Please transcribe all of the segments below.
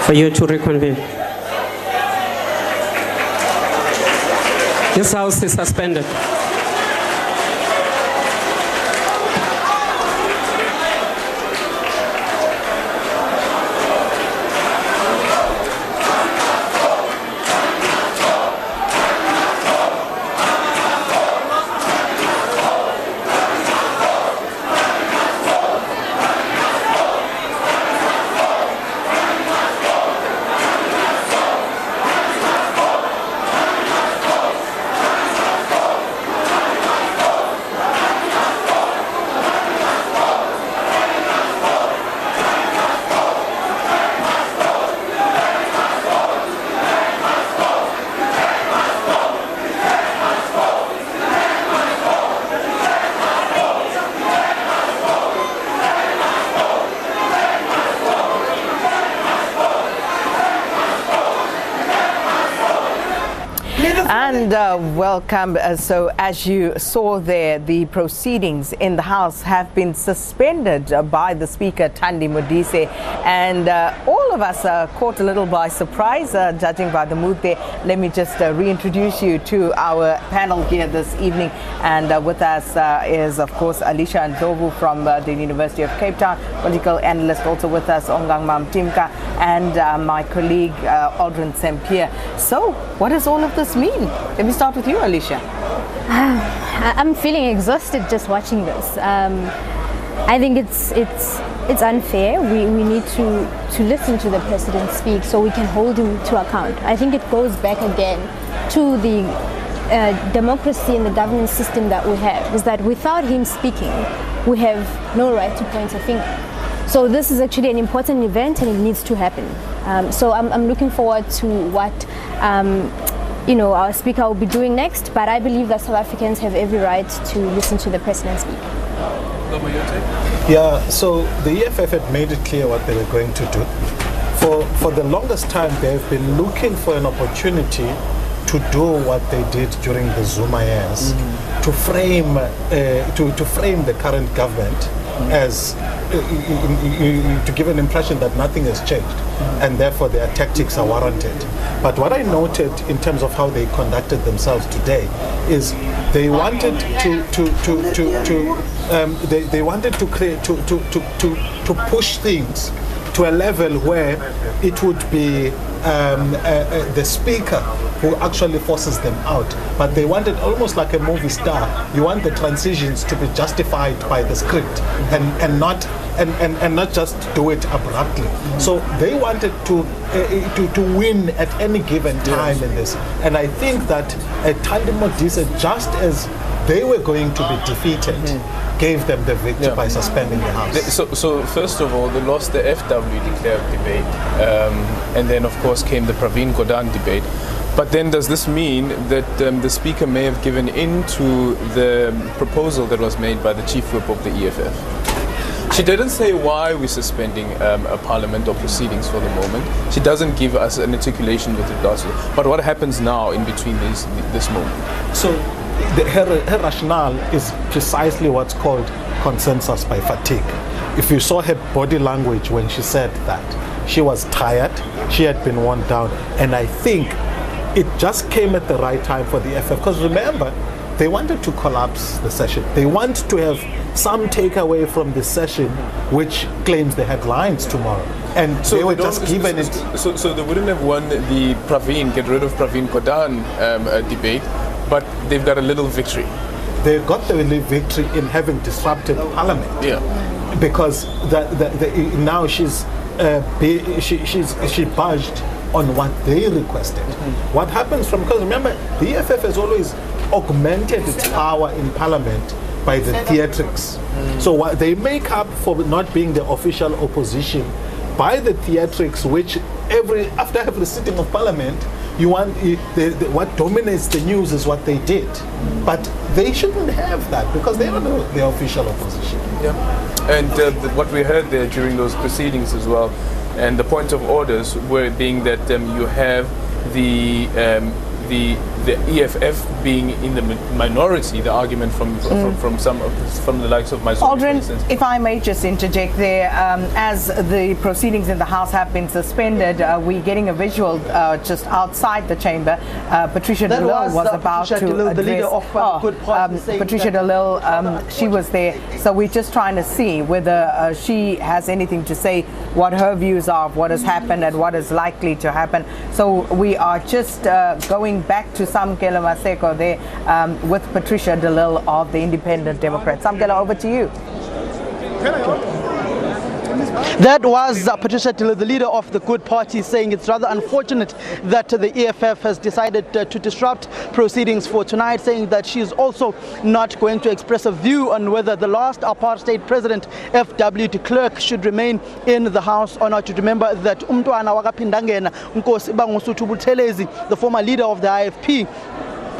for you to reconvene. This House is suspended. And welcome. So as you saw there, the proceedings in the House have been suspended by the Speaker, Thandi Modise, and all of us are caught a little by surprise, judging by the mood there. Let me just reintroduce you to our panel here this evening, and with us is, of course, Alicia Ndlovu from the University of Cape Town, political analyst. Also with us, Ongang Mamtimka, and my colleague, Aldrin Sempier. So what does all of this mean? Let me start with you, Alicia. I'm feeling exhausted just watching this. I think it's unfair. We need to listen to the president speak so we can hold him to account. I think it goes back again to the democracy and the governance system that we have, is that without him speaking, we have no right to point a finger. So this is actually an important event and it needs to happen. So I'm looking forward to what our speaker will be doing next, but I believe that South Africans have every right to listen to the president speak. Yeah, so the EFF had made it clear what they were going to do. For the longest time, they've been looking for an opportunity to do what they did during the Zuma years, to frame the current government as to give an impression that nothing has changed, and therefore their tactics are warranted. But what I noted in terms of how they conducted themselves today is they wanted to push things to a level where it would be the speaker who actually forces them out. But they wanted, almost like a movie star, you want the transitions to be justified by the script and not just do it abruptly. So they wanted to win at any given time in this. And I think that Thandi Modise, just as they were going to be defeated, gave them the victory by suspending the House. So first of all, they lost the FW declared debate, and then of course came the Pravin Gordhan debate. But then does this mean that the Speaker may have given in to the proposal that was made by the Chief Whip of the EFF? She didn't say why we're suspending a parliament or proceedings for the moment. She doesn't give us an articulation with regards to it. But what happens now in between this moment? So her rationale is precisely what's called consensus by fatigue. If you saw her body language when she said that, she was tired, she had been worn down, and I think it just came at the right time for the EFF, because remember, they wanted to collapse the session. They want to have some takeaway from the session which claims the headlines tomorrow. And so they were just given it. So they wouldn't have won the get rid of Pravin Gordhan debate, but they've got a little victory. They got the little victory in having disrupted Parliament. Yeah. Because now she budged on what they requested. What happens because remember, the EFF has always augmented its power in Parliament by the theatrics. So what they make up for not being the official opposition by the theatrics, which after every sitting of Parliament, what dominates the news is what they did. But they shouldn't have that because they are the official opposition. Yeah. And what we heard there during those proceedings as well, and the point of orders were being that you have the the EFF being in the minority, the argument from the likes of myself. Aldrin, if I may just interject there, as the proceedings in the House have been suspended, we're getting a visual just outside the chamber. Patricia de Lille was about to address. The leader of Good Party, Patricia de Lille, she was there, so we're just trying to see whether she has anything to say, what her views are of what has happened and what is likely to happen. So we are just going back to Samkela Maseko there with Patricia de Lille of the Independent Democrats. Samkela, over to you. That was Patricia de Lille, the leader of the Good Party, saying it's rather unfortunate that the EFF has decided to disrupt proceedings for tonight, saying that she is also not going to express a view on whether the last apartheid president, F.W. de Klerk, should remain in the House or not. To remember that Umntwana wakaphindangena Nkosi Bangosuthu Buthelezi, the former leader of the IFP,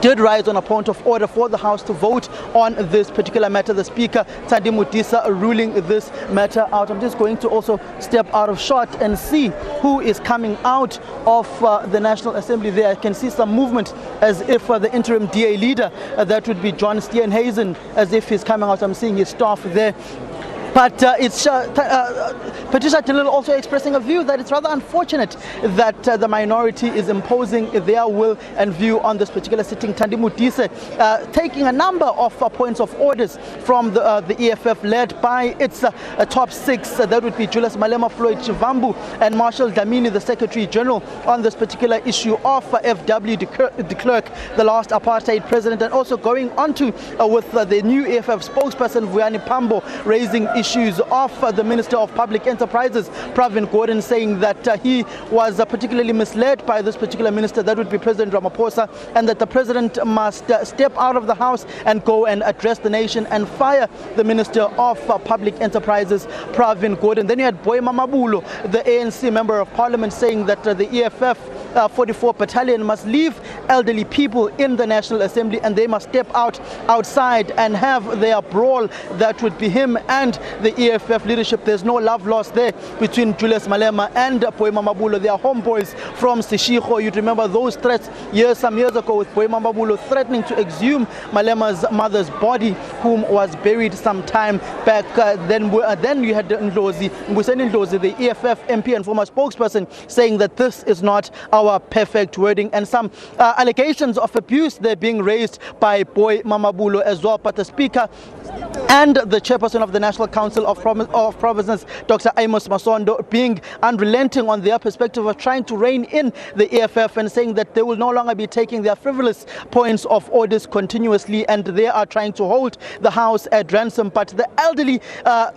did rise on a point of order for the House to vote on this particular matter. The Speaker, Thandi Modise, ruling this matter out. I'm just going to also step out of shot and see who is coming out of the National Assembly there. I can see some movement as if the interim DA leader, that would be John Steenhuisen, as if he's coming out. I'm seeing his staff there. But it's Patricia de Lille also expressing a view that it's rather unfortunate that the minority is imposing their will and view on this particular sitting. Thandi Modise taking a number of points of orders from the EFF, led by its top six. That would be Julius Malema, Floyd Chivambu, and Marshall Dlamini, the Secretary General, on this particular issue of F.W. de Klerk, the last apartheid president, and also going on to with the new EFF spokesperson Vuyani Pambo raising issues of the Minister of Public Enterprises, Pravin Gordhan, saying that he was particularly misled by this particular minister, that would be President Ramaphosa, and that the president must step out of the House and go and address the nation and fire the Minister of Public Enterprises, Pravin Gordhan. Then you had Boy Mamabulo, the ANC Member of Parliament, saying that the EFF 44 Battalion must leave elderly people in the National Assembly and they must step outside and have their brawl. That would be him and the EFF leadership. There's no love lost there between Julius Malema and Boy Mamabulo. They are homeboys from Seshego. You'd remember those threats some years ago with Boy Mamabulo threatening to exhume Malema's mother's body, whom was buried some time back. Then you had Ndlozi, the EFF MP and former spokesperson, saying that this is not our perfect wording, and some allegations of abuse they're being raised by Boy Mamabulo as well. But the Speaker and the chairperson of the National Council of Provinces, Dr. Amos Masondo, being unrelenting on their perspective of trying to rein in the EFF and saying that they will no longer be taking their frivolous points of orders continuously, and they are trying to hold the House at ransom. But the elderly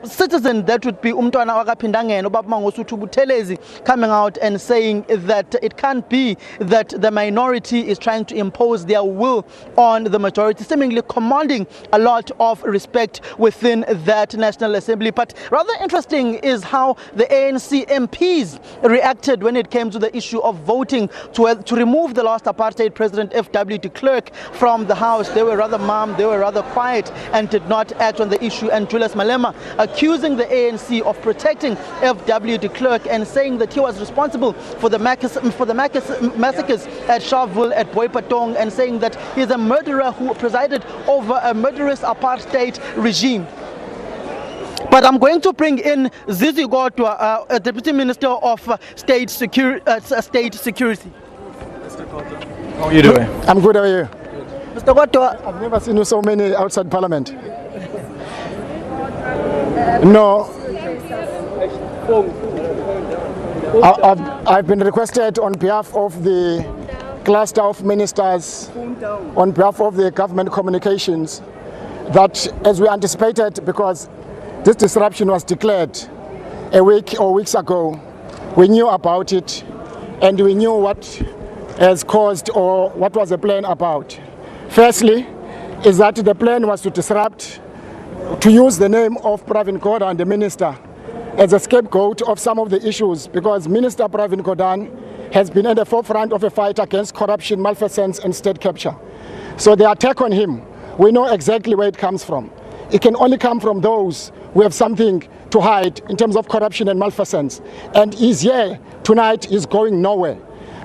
citizen, that would be Umntwana wakaphindangena, Ubaba Mangosuthu Buthelezi, coming out and saying that it can't be that the minority is trying to impose their will on the majority, seemingly commanding a lot of respect within that National Assembly. But rather interesting is how the ANC MPs reacted when it came to the issue of voting to remove the last apartheid president, F.W. de Klerk, from the House. They were rather mum, they were rather quiet and did not act on the issue. And Julius Malema accusing the ANC of protecting F.W. de Klerk and saying that he was responsible for the massacres at Sharpeville, at Boipatong, and saying that he's a murderer who presided over a murderous apartheid regime. But I'm going to bring in Zizi Godwa, Deputy Minister of State Security. How are you doing? I'm good, how are you? Mr. Godwa, I've never seen you so many outside Parliament. No. I've been requested on behalf of the cluster of ministers, on behalf of the government communications, that as we anticipated, because this disruption was declared a week or weeks ago, we knew about it and we knew what has caused or what was the plan about. Firstly, is that the plan was to disrupt, to use the name of Pravin Gordhan, the minister, as a scapegoat of some of the issues, because Minister Pravin Gordhan has been at the forefront of a fight against corruption, malfeasance and state capture. So the attack on him, we know exactly where it comes from. It can only come from those who have something to hide in terms of corruption and malfeasance. And he's here tonight, he's going nowhere.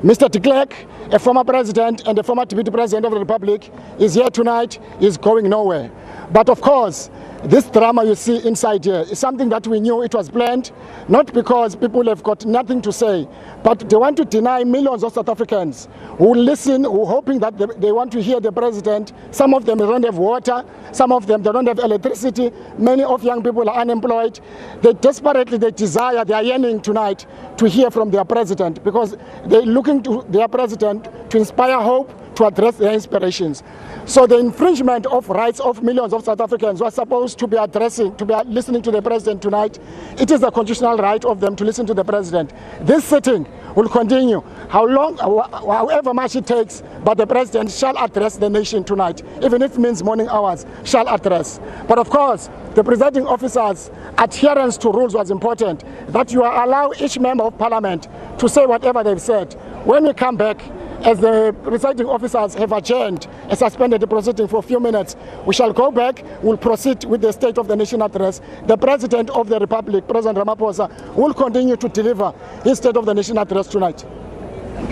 Mr. de Klerk, a former president and a former deputy president of the Republic, is here tonight, is going nowhere. But of course, this drama you see inside here is something that we knew it was planned, not because people have got nothing to say, but they want to deny millions of South Africans who listen, who hoping that they want to hear the president. Some of them don't have water, some of them they don't have electricity, many of young people are unemployed. They desperately, they desire, they are yearning tonight to hear from their president, because they're looking to their president to inspire hope, to address their inspirations. So the infringement of rights of millions of South Africans who are supposed to be listening to the president tonight, it is a constitutional right of them to listen to the president. This sitting will continue however much it takes, but the president shall address the nation tonight, even if it means morning hours, shall address. But of course, the presiding officer's adherence to rules was important, that you allow each member of parliament to say whatever they've said. When we come back, as the presiding officers have adjourned and suspended the proceeding for a few minutes, we shall go back, we'll proceed with the State of the Nation address. The President of the Republic, President Ramaphosa, will continue to deliver his State of the Nation address tonight.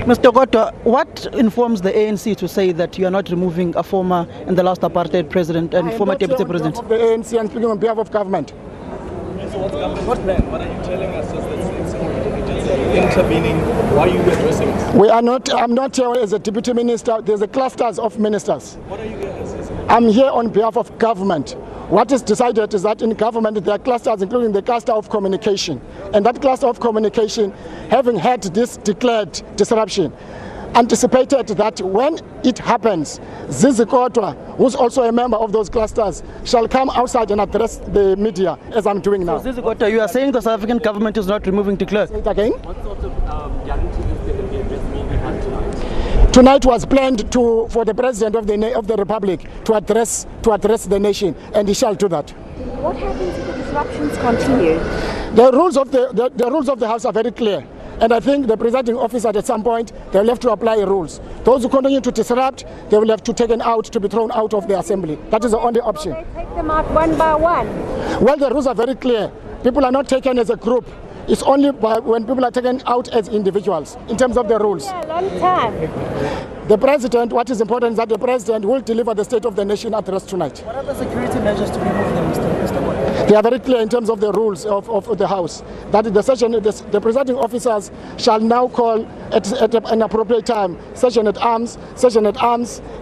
Mr. Gotwa, what informs the ANC to say that you are not removing a former and the last apartheid president and former deputy president? Of the ANC and speaking on behalf of government. What are you telling us is that it's intervening? Why are you addressing this? I'm not here as a deputy minister. There's a clusters of ministers. What are you here assessing? I'm here on behalf of government. What is decided is that in government there are clusters, including the cluster of communication. And that cluster of communication, having had this declared disruption, anticipated that when it happens, Zizi Kodwa, who's also a member of those clusters, shall come outside and address the media, as I'm doing now. So Zizi Kodwa, you are saying the South African government is not removing de Klerk? Say it again? What sort of guarantee is there that the address may be had tonight? Tonight was planned for the president of the Republic to address the nation, and he shall do that. What happens if the disruptions continue? The rules of the House are very clear. And I think the presiding officer at some point, they will have to apply rules. Those who continue to disrupt, they will have to be taken out, to be thrown out of the assembly. That is the only option. Will they take them out one by one? Well, the rules are very clear. People are not taken as a group. It's only when people are taken out as individuals, in terms of the rules. Yeah, a long time. The president, what is important is that the president will deliver the State of the Nation address tonight. What are the security measures to remove them, Mr. Gotwa? They are very clear in terms of the rules of the House. That the presiding officers shall now call at an appropriate time session at arms.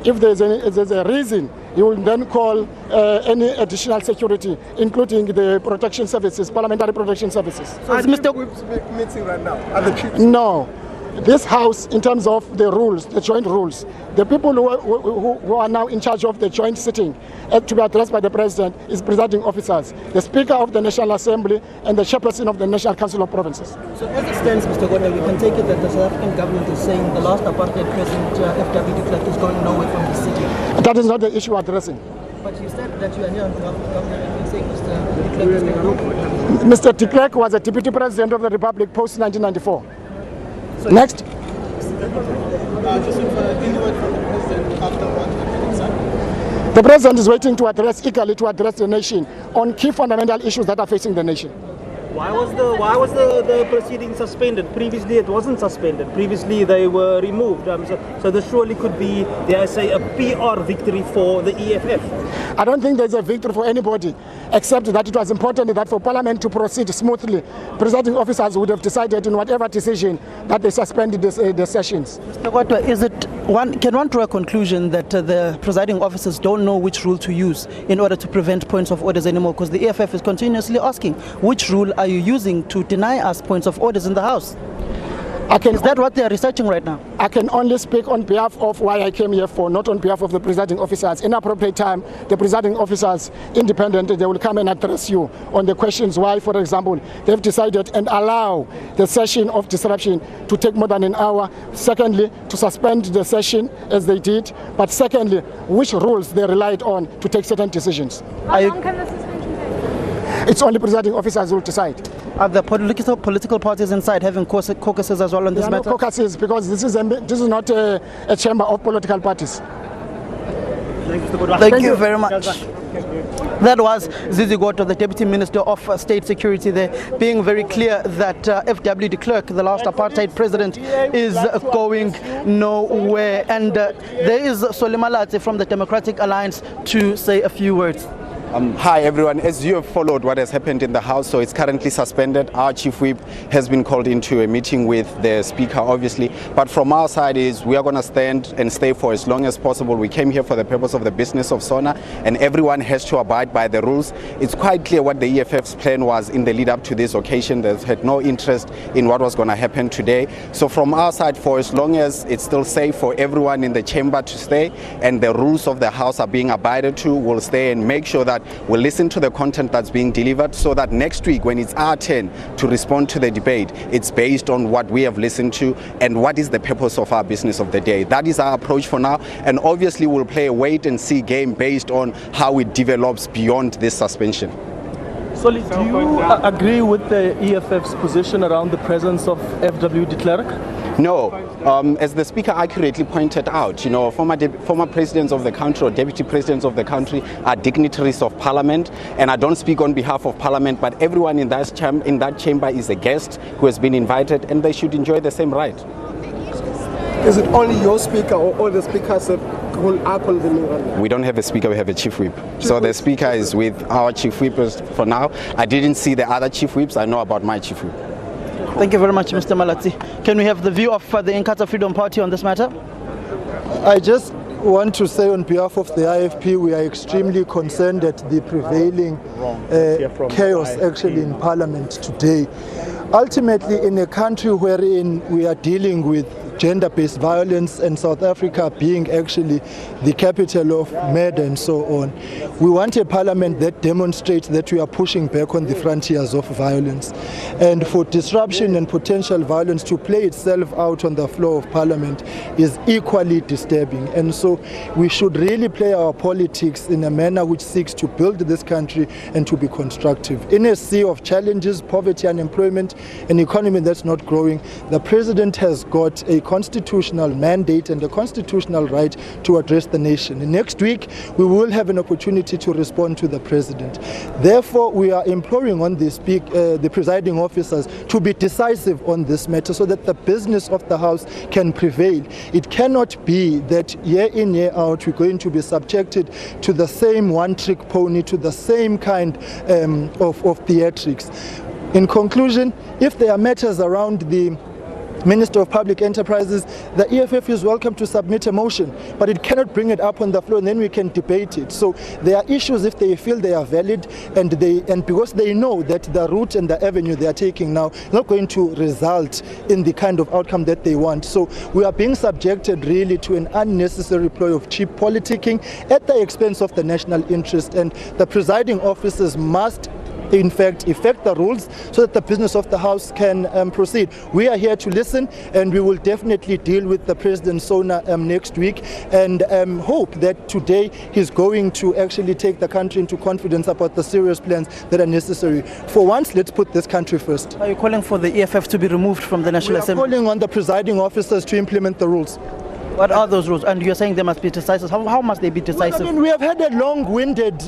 If there's a reason, you will then call any additional security, including the protection services, parliamentary protection services. So is Mr. Meeting right now? Are the chiefs? No. This House, in terms of the rules, the joint rules, the people who are now in charge of the joint sitting to be addressed by the President is presiding officers, the Speaker of the National Assembly and the Chairperson of the National Council of Provinces. So as it stands, Mr. Gotwa, we can take it that the South African government is saying the last apartheid president, FW de Klerk, is going nowhere from the city. That is not the issue addressing. But you said that you are here on behalf of the government and you're saying Mr. de Klerk is going nowhere. Mr. de Klerk was a Deputy President of the Republic post-1994. Next. Just in word from the president after what? The president is waiting to address the nation on key fundamental issues that are facing the nation. Why was the proceeding suspended? Previously it wasn't suspended. Previously they were removed. So this surely could be, dare I say, a PR victory for the EFF. I don't think there's a victory for anybody, except that it was important that for Parliament to proceed smoothly, presiding officers would have decided in whatever decision that they suspended the sessions. Mr. Gotwa, can one draw a conclusion that the presiding officers don't know which rule to use in order to prevent points of orders anymore? Because the EFF is continuously asking, which rule are you using to deny us points of orders in the House? Is that what they are researching right now? I can only speak on behalf of why I came here for, not on behalf of the presiding officers. In appropriate time, the presiding officers, independent, they will come and address you on the questions why, for example, they've decided and allow the session of disruption to take more than an hour. Secondly, to suspend the session as they did. But secondly, which rules they relied on to take certain decisions. How long can the suspension take? It's only presiding officers who will decide. Are the political parties inside having caucuses as well on this matter? There are no caucuses because this is not a chamber of political parties. Thank you very much. That was Zizi Goto, the Deputy Minister of State Security, there, being very clear that FW de Klerk, the last apartheid president, is going nowhere. And there is Solimalate from the Democratic Alliance to say a few words. Hi everyone, as you have followed what has happened in the House, so it's currently suspended. Our Chief Whip has been called into a meeting with the Speaker, obviously, but from our side is we are going to stand and stay for as long as possible. We came here for the purpose of the business of SONA, and everyone has to abide by the rules. It's quite clear what the EFF's plan was in the lead up to this occasion. They had no interest in what was going to happen today. So from our side, for as long as it's still safe for everyone in the chamber to stay and the rules of the House are being abided to, we'll stay and make sure that we'll listen to the content that's being delivered, so that next week when it's our turn to respond to the debate, it's based on what we have listened to and what is the purpose of our business of the day. That is our approach for now, and obviously we'll play a wait and see game based on how it develops beyond this suspension. Solly, do you agree with the EFF's position around the presence of FW de Klerk? No. As the Speaker accurately pointed out, you know, former presidents of the country or deputy presidents of the country are dignitaries of Parliament, and I don't speak on behalf of Parliament, but everyone in that chamber is a guest who has been invited, and they should enjoy the same right. Is it only your Speaker or all the Speakers that are called the new? We don't have a Speaker, we have a Chief Whip. So the Speaker is with our Chief Whip for now. I didn't see the other Chief Whips, I know about my Chief Whip. Thank you very much, Mr. Malatsi. Can we have the view of the Inkatha Freedom Party on this matter? I just want to say on behalf of the IFP, we are extremely concerned at the prevailing chaos actually in Parliament today. Ultimately, in a country wherein we are dealing with gender-based violence and South Africa being actually the capital of murder and so on, we want a parliament that demonstrates that we are pushing back on the frontiers of violence. And for disruption and potential violence to play itself out on the floor of parliament is equally disturbing. And so we should really play our politics in a manner which seeks to build this country and to be constructive. In a sea of challenges, poverty, unemployment, an economy that's not growing, the president has got a constitutional mandate and a constitutional right to address the nation. And next week, we will have an opportunity to respond to the president. Therefore, we are imploring on the presiding officers to be decisive on this matter so that the business of the House can prevail. It cannot be that year in, year out, we're going to be subjected to the same one-trick pony, to the same kind of theatrics. In conclusion, if there are matters around the Minister of Public Enterprises, the EFF is welcome to submit a motion, but it cannot bring it up on the floor and then we can debate it. So there are issues if they feel they are valid and because they know that the route and the avenue they are taking now is not going to result in the kind of outcome that they want. So we are being subjected really to an unnecessary ploy of cheap politicking at the expense of the national interest, and the presiding officers must in fact effect the rules so that the business of the House can proceed. We are here to listen, and we will definitely deal with the President Sona next week, and hope that today he's going to actually take the country into confidence about the serious plans that are necessary. For once, let's put this country first. Are you calling for the EFF to be removed from the National Assembly? We are calling on the presiding officers to implement the rules. What are those rules? And you're saying they must be decisive. How must they be decisive? Well, I mean, we have had a long-winded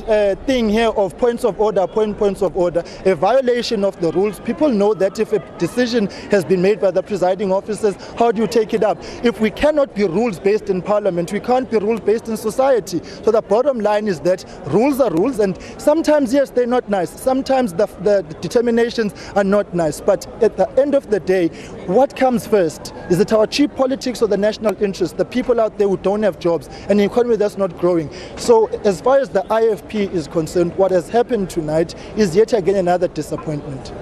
thing here of points of order, points of order, a violation of the rules. People know that if a decision has been made by the presiding officers, how do you take it up? If we cannot be rules-based in Parliament, we can't be rules-based in society. So the bottom line is that rules are rules, and sometimes, yes, they're not nice. Sometimes the determinations are not nice. But at the end of the day, what comes first? Is it our cheap politics or the national interest? The people out there who don't have jobs and an economy that's not growing. So as far as the IFP is concerned, what has happened tonight is yet again another disappointment.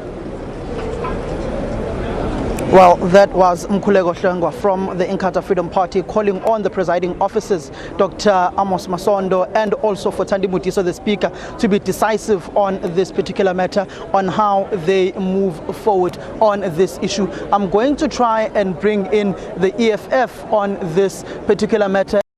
Well, that was Mkhuleko Hlengwa from the Inkatha Freedom Party calling on the presiding officers, Dr. Amos Masondo, and also for Thandi Modise, the Speaker, to be decisive on this particular matter, on how they move forward on this issue. I'm going to try and bring in the EFF on this particular matter.